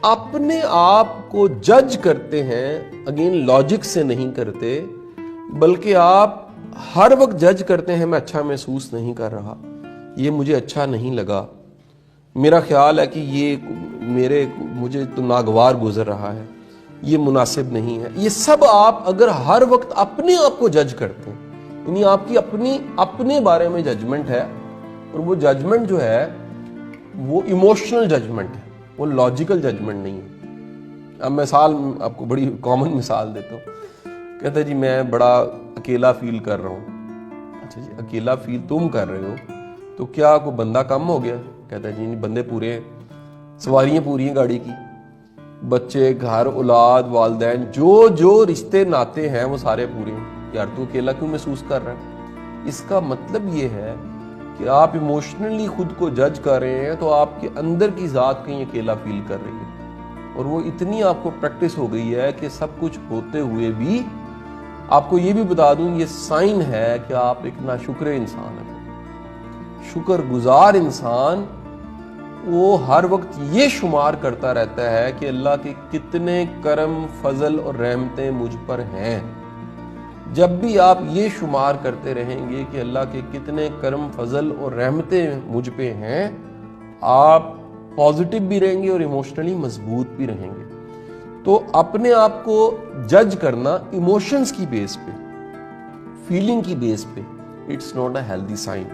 اپنے آپ کو جج کرتے ہیں، اگین لاجک سے نہیں کرتے، بلکہ آپ ہر وقت جج کرتے ہیں میں اچھا محسوس نہیں کر رہا، یہ مجھے اچھا نہیں لگا، میرا خیال ہے کہ یہ مجھے تو ناگوار گزر رہا ہے، یہ مناسب نہیں ہے. یہ سب آپ اگر ہر وقت اپنے آپ کو جج کرتے ہیں، یعنی آپ کی اپنے بارے میں ججمنٹ ہے، اور وہ ججمنٹ جو ہے وہ ایموشنل ججمنٹ ہے، وہ لاجیکل ججمنٹ نہیں ہے. اب مثال آپ کو بڑی کامن مثال دیتا ہوں. کہتا ہے جی میں بڑا اکیلا فیل کر رہا ہوں. اچھا جی اکیلا فیل تم کر رہے ہو تو کیا کوئی بندہ کم ہو گیا؟ کہتا ہے جی نہیں، بندے پورے ہیں، سواریاں پوری ہیں گاڑی کی، بچے، گھر، اولاد، والدین، جو رشتے ناتے ہیں وہ سارے پورے ہیں. یار تو اکیلا کیوں محسوس کر رہا ہے؟ اس کا مطلب یہ ہے کہ آپ ایموشنلی خود کو جج کر رہے ہیں، تو آپ کے اندر کی ذات کہیں اکیلا فیل کر رہی ہے، اور وہ اتنی آپ کو پریکٹس ہو گئی ہے کہ سب کچھ ہوتے ہوئے بھی آپ کو یہ بھی بتا دوں، یہ سائن ہے کہ آپ ایک ناشکر انسان ہیں. شکر گزار انسان وہ ہر وقت یہ شمار کرتا رہتا ہے کہ اللہ کے کتنے کرم، فضل اور رحمتیں مجھ پر ہیں. جب بھی آپ یہ شمار کرتے رہیں گے کہ اللہ کے کتنے کرم، فضل اور رحمتیں مجھ پہ ہیں، آپ پازیٹیو بھی رہیں گے اور ایموشنلی مضبوط بھی رہیں گے. تو اپنے آپ کو جج کرنا ایموشنز کی بیس پہ، فیلنگ کی بیس پہ، it's not a healthy sign.